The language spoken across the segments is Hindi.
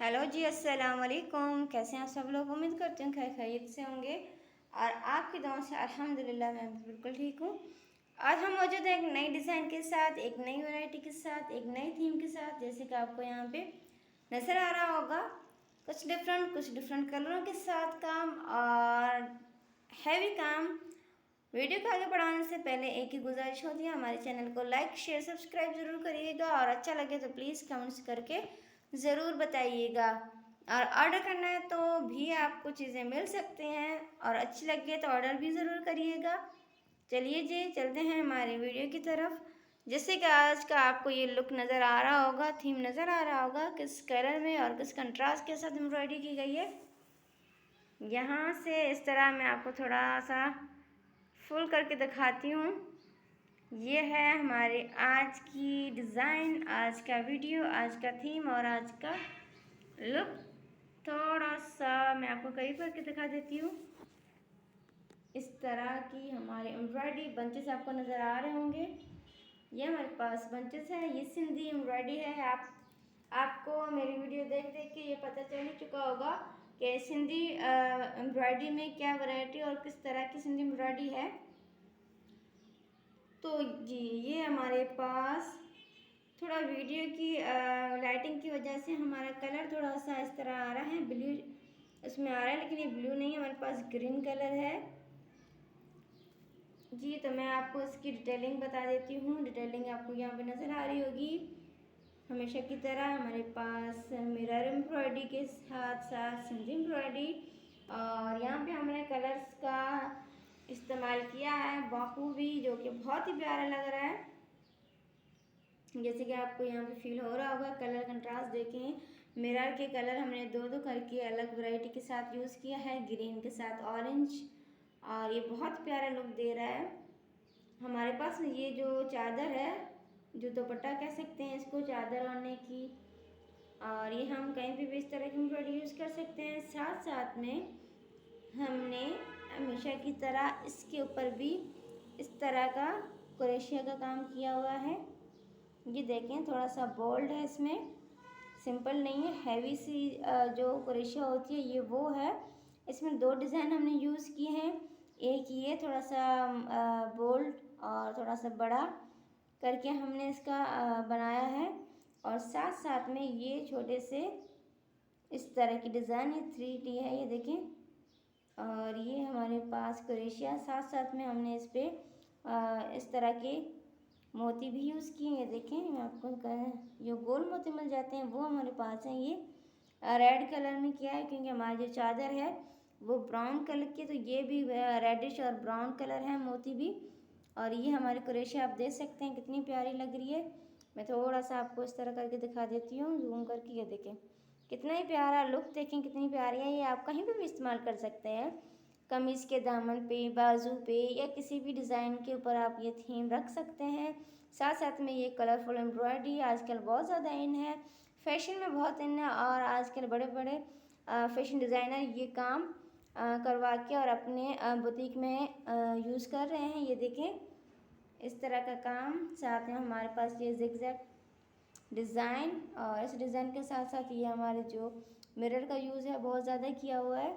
हेलो जी, अस्सलाम वालेकुम। कैसे हैं आप सब लोग? उम्मीद करती हूँ खैर खैरियत से होंगे और आपकी दुआओं से अल्हम्दुलिल्लाह मैं बिल्कुल ठीक हूँ। आज हम मौजूद हैं एक नई डिज़ाइन के साथ, एक नई वैरायटी के साथ, एक नई थीम के साथ। जैसे कि आपको यहाँ पे नज़र आ रहा होगा, कुछ डिफरेंट कलरों के साथ काम और हैवी काम। वीडियो को आगे बढ़ाने से पहले एक ही गुजारिश होती है, हमारे चैनल को लाइक शेयर सब्सक्राइब ज़रूर करिएगा और अच्छा लगे तो प्लीज़ कमेंट्स करके ज़रूर बताइएगा। और ऑर्डर करना है तो भी आपको चीज़ें मिल सकती हैं और अच्छी लगे तो ऑर्डर भी ज़रूर करिएगा। चलिए जी, चलते हैं हमारे वीडियो की तरफ। जैसे कि आज का आपको ये लुक नज़र आ रहा होगा, थीम नज़र आ रहा होगा, किस कलर में और किस कंट्रास्ट के साथ एम्ब्रॉयडरी की गई है। यहाँ से इस तरह मैं आपको थोड़ा सा फुल करके दिखाती हूँ। ये है हमारे आज की डिज़ाइन, आज का वीडियो, आज का थीम और आज का लुक। थोड़ा सा मैं आपको करीब करके दिखा देती हूँ। इस तरह की हमारे एम्ब्रॉयडरी बंचेस आपको नज़र आ रहे होंगे। ये हमारे पास बंचेस है, ये सिंधी एम्ब्रॉयडरी है। आपको मेरी वीडियो देख देख के ये पता चल ही चुका होगा कि सिंधी एम्ब्रॉयडरी में क्या वैरायटी और किस तरह की सिंधी एम्ब्रॉयडरी है। तो जी, ये हमारे पास थोड़ा वीडियो की लाइटिंग की वजह से हमारा कलर थोड़ा सा इस तरह आ रहा है, ब्लू इसमें आ रहा है, लेकिन ये ब्लू नहीं है, हमारे पास ग्रीन कलर है जी। तो मैं आपको इसकी डिटेलिंग बता देती हूँ। डिटेलिंग आपको यहाँ पे नज़र आ रही होगी। हमेशा की तरह हमारे पास मिरर एम्ब्रॉयडरी के साथ साथ सिंधी एम्ब्रॉयडरी और यहाँ पे हमने कलर्स का इस्तेमाल किया है बखूबी, जो कि बहुत ही प्यारा लग रहा है। जैसे कि आपको यहाँ पे फील हो रहा होगा, कलर कंट्रास्ट देखें। मिरर के कलर हमने दो दो करके अलग वैरायटी के साथ यूज़ किया है, ग्रीन के साथ ऑरेंज, और ये बहुत प्यारा लुक दे रहा है। हमारे पास ये जो चादर है, जो दुपट्टा कह सकते हैं इसको, चादर ओढ़ने की, और ये हम कहीं भी इस तरह की एम्ब्रॉयडरी यूज़ कर सकते हैं। साथ साथ में हमने हमेशा की तरह इसके ऊपर भी इस तरह का क्रोशिया का काम किया हुआ है। ये देखें, थोड़ा सा बोल्ड है, इसमें सिंपल नहीं है, हैवी सी जो क्रोशिया होती है ये वो है। इसमें दो डिज़ाइन हमने यूज़ किए हैं, एक ये थोड़ा सा बोल्ड और थोड़ा सा बड़ा करके हमने इसका बनाया है, और साथ साथ में ये छोटे से इस तरह की डिज़ाइन है, 3D है ये देखें। और ये हमारे पास क्रोशिया, साथ साथ में हमने इस पर इस तरह के मोती भी यूज़ किए हैं। देखें, मैं आपको जो गोल मोती मिल जाते हैं वो हमारे पास हैं। ये रेड कलर में किया है क्योंकि हमारी जो चादर है वो ब्राउन कलर की, तो ये भी रेडिश और ब्राउन कलर है मोती भी। और ये हमारी क्रोशिया आप देख सकते हैं कितनी प्यारी लग रही है। मैं थोड़ा सा आपको इस तरह करके दिखा देती हूँ, जूम करके। ये देखें कितना ही प्यारा लुक, देखें कितनी प्यारी है। ये आप कहीं पर भी इस्तेमाल कर सकते हैं, कमीज़ के दामन पे, बाजू पे, या किसी भी डिज़ाइन के ऊपर आप ये थीम रख सकते हैं। साथ साथ में ये कलरफुल एम्ब्रॉयडरी आजकल बहुत ज़्यादा इन है, फैशन में बहुत इन है, और आजकल बड़े बड़े फैशन डिज़ाइनर ये काम करवा के और अपने बुटीक में यूज़ कर रहे हैं। ये देखें इस तरह का काम। साथ में हमारे पास ये जिगजैग डिज़ाइन, और इस डिज़ाइन के साथ साथ ये हमारे जो मिरर का यूज़ है बहुत ज़्यादा किया हुआ है।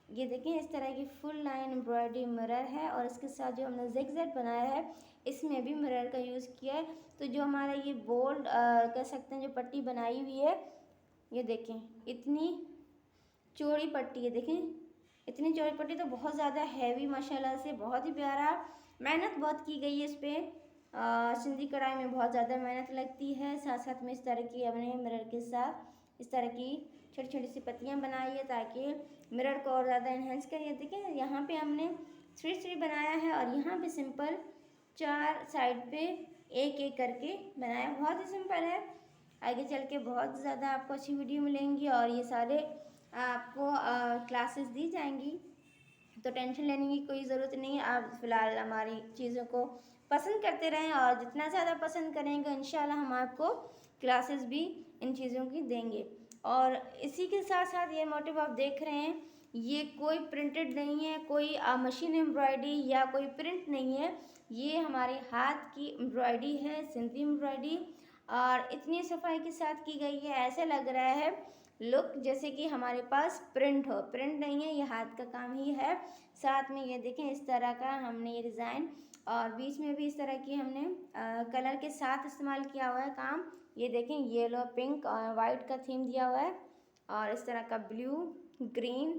ये देखें इस तरह की फुल लाइन एम्ब्रॉयडरी मिरर है, और इसके साथ जो हमने जिगजैग बनाया है इसमें भी मिरर का यूज़ किया है। तो जो हमारा ये बोल्ड कह सकते हैं जो पट्टी बनाई हुई है, ये देखें इतनी चौड़ी पट्टी है। देखें इतनी चौड़ी पट्टी, तो बहुत ज़्यादा हैवी माशाल्लाह से, बहुत ही प्यारा। मेहनत बहुत की गई है इस पर, सिंधी कढ़ाई में बहुत ज़्यादा मेहनत लगती है। साथ साथ में इस तरह की हमने मिरर के साथ इस तरह की छोटी छोटी सी पत्तियाँ बनाई है ताकि मिरर को और ज़्यादा इन्हेंस करिए। देखिए यहाँ पे हमने थ्री थ्री बनाया है, और यहाँ पे सिंपल चार साइड पे एक एक करके बनाया, बहुत ही सिंपल है। आगे चल के बहुत ज़्यादा आपको अच्छी वीडियो मिलेंगी और ये सारे आपको क्लासेस दी जाएंगी, तो टेंशन लेने की कोई ज़रूरत नहीं है। आप फ़िलहाल हमारी चीज़ों को पसंद करते रहें, और जितना ज़्यादा पसंद करेंगे इंशाल्लाह हम आपको क्लासेस भी इन चीज़ों की देंगे। और इसी के साथ साथ ये मोटिव आप देख रहे हैं, ये कोई प्रिंटेड नहीं है, कोई मशीन एम्ब्रॉयडरी या कोई प्रिंट नहीं है, ये हमारे हाथ की एम्ब्रॉयडरी है, सिंधी एम्ब्रॉयडरी। और इतनी सफाई के साथ की गई है, ऐसा लग रहा है लुक जैसे कि हमारे पास प्रिंट हो। प्रिंट नहीं है, ये हाथ का काम ही है। साथ में ये देखें इस तरह का हमने ये डिज़ाइन, और बीच में भी इस तरह की हमने कलर के साथ इस्तेमाल किया हुआ है काम। ये देखें येलो, पिंक और वाइट का थीम दिया हुआ है, और इस तरह का ब्लू, ग्रीन,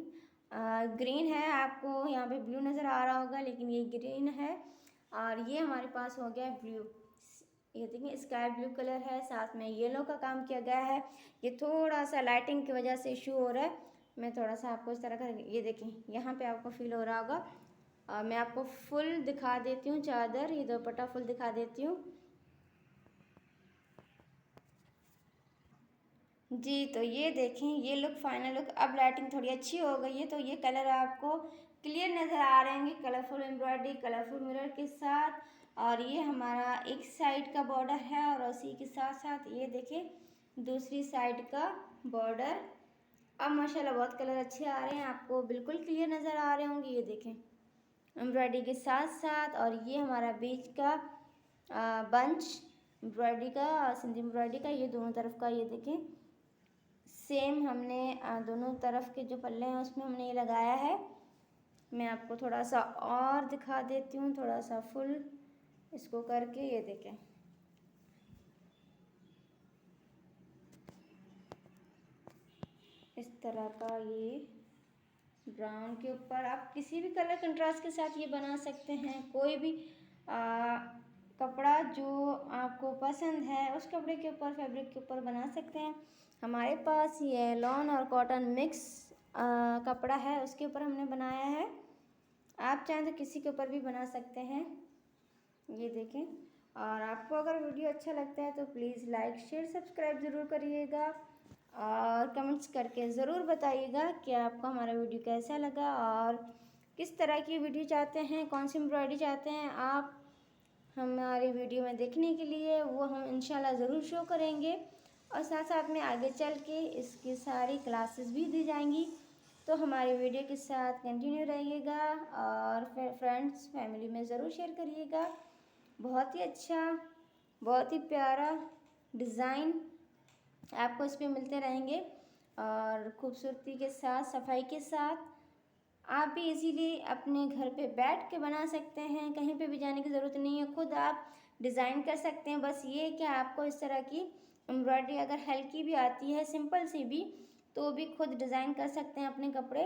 ग्रीन है, आपको यहाँ पे ब्लू नज़र आ रहा होगा लेकिन ये ग्रीन है। और ये हमारे पास हो गया ब्लू, ये देखिए स्काई ब्लू कलर है, साथ में येलो का काम किया गया है। ये थोड़ा सा लाइटिंग की वजह से इशू हो रहा है, मैं थोड़ा सा आपको इस तरह का, ये देखें यहाँ पे आपको फील हो रहा होगा। मैं आपको फुल दिखा देती हूँ चादर, ये दुपट्टा फुल दिखा देती हूँ जी। तो ये देखें, ये लुक फाइनल लुक। अब लाइटिंग थोड़ी अच्छी हो गई है तो ये कलर आपको क्लियर नज़र आ रहे होंगे, कलरफुल एम्ब्रॉयडरी, कलरफुल मिरर के साथ। और ये हमारा एक साइड का बॉर्डर है, और उसी के साथ साथ ये देखें दूसरी साइड का बॉर्डर। अब माशाल्लाह बहुत कलर अच्छे आ रहे हैं, आपको बिल्कुल क्लियर नज़र आ रहे होंगे। ये देखें एम्ब्रॉयडरी के साथ साथ, और ये हमारा बीच का बंच एम्ब्रॉयडरी का, सिंधी एम्ब्रॉयडरी का, ये दोनों तरफ का, ये देखें सेम हमने दोनों तरफ के जो पल्ले हैं उसमें हमने ये लगाया है। मैं आपको थोड़ा सा और दिखा देती हूँ, थोड़ा सा फुल इसको करके, ये देखें इस तरह का, ये ब्राउन के ऊपर आप किसी भी कलर कंट्रास्ट के साथ ये बना सकते हैं। कोई भी कपड़ा जो आपको पसंद है उस कपड़े के ऊपर, फैब्रिक के ऊपर बना सकते हैं। हमारे पास ये लॉन और कॉटन मिक्स कपड़ा है, उसके ऊपर हमने बनाया है। आप चाहें तो किसी के ऊपर भी बना सकते हैं, ये देखें। और आपको अगर वीडियो अच्छा लगता है तो प्लीज़ लाइक, शेयर, सब्सक्राइब ज़रूर करिएगा, और कमेंट्स करके ज़रूर बताइएगा कि आपको हमारा वीडियो कैसा लगा, और किस तरह की वीडियो चाहते हैं, कौन सी एम्ब्रॉयडरी चाहते हैं आप हमारी वीडियो में देखने के लिए, वो हम इंशाल्लाह ज़रूर शो करेंगे। और साथ साथ में आगे चल के इसकी सारी क्लासेस भी दी जाएंगी, तो हमारी वीडियो के साथ कंटिन्यू रहिएगा, और फ्रेंड्स फैमिली में ज़रूर शेयर करिएगा। बहुत ही अच्छा, बहुत ही प्यारा डिज़ाइन आपको इस पर मिलते रहेंगे, और खूबसूरती के साथ, सफाई के साथ। आप भी इजीली अपने घर पे बैठ के बना सकते हैं, कहीं पे भी जाने की ज़रूरत नहीं है, खुद आप डिज़ाइन कर सकते हैं। बस ये कि आपको इस तरह की एम्ब्रॉयडरी अगर हल्की भी आती है, सिंपल सी भी, तो भी खुद डिज़ाइन कर सकते हैं अपने कपड़े।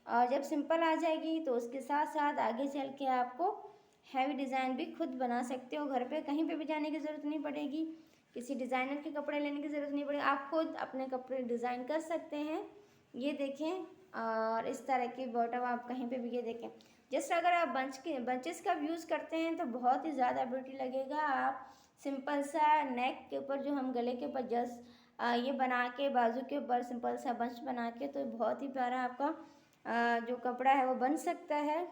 और जब सिंपल आ जाएगी तो उसके साथ साथ आगे चल के आपको हैवी डिज़ाइन भी खुद बना सकते हो घर पे, कहीं पे भी जाने की ज़रूरत नहीं पड़ेगी, किसी डिज़ाइनर के कपड़े लेने की ज़रूरत नहीं पड़ेगी, आप खुद अपने कपड़े डिज़ाइन कर सकते हैं। ये देखें, और इस तरह की बॉटम आप कहीं पे भी, ये देखें जस्ट अगर आप बंचेस का यूज़ करते हैं तो बहुत ही ज़्यादा ब्यूटी लगेगा। आप सिंपल सा नेक के ऊपर, जो हम गले के ऊपर जस्ट ये बना के, बाजू के ऊपर सिंपल सा बंच बना के, तो बहुत ही प्यारा आपका जो कपड़ा है वो बन सकता है।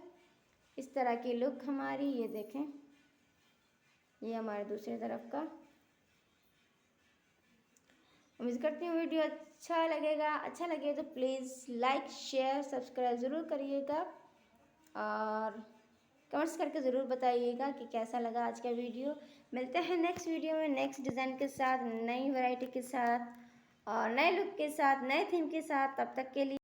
इस तरह की लुक हमारी, ये देखें, ये हमारे दूसरी तरफ का। उम्मीद करती हूँ वीडियो अच्छा लगे तो प्लीज़ लाइक, शेयर, सब्सक्राइब ज़रूर करिएगा, और कमेंट्स करके ज़रूर बताइएगा कि कैसा लगा आज का वीडियो। मिलते हैं नेक्स्ट वीडियो में नेक्स्ट डिज़ाइन के साथ, नई वैरायटी के साथ, और नए लुक के साथ, नए थीम के साथ। तब तक के लिए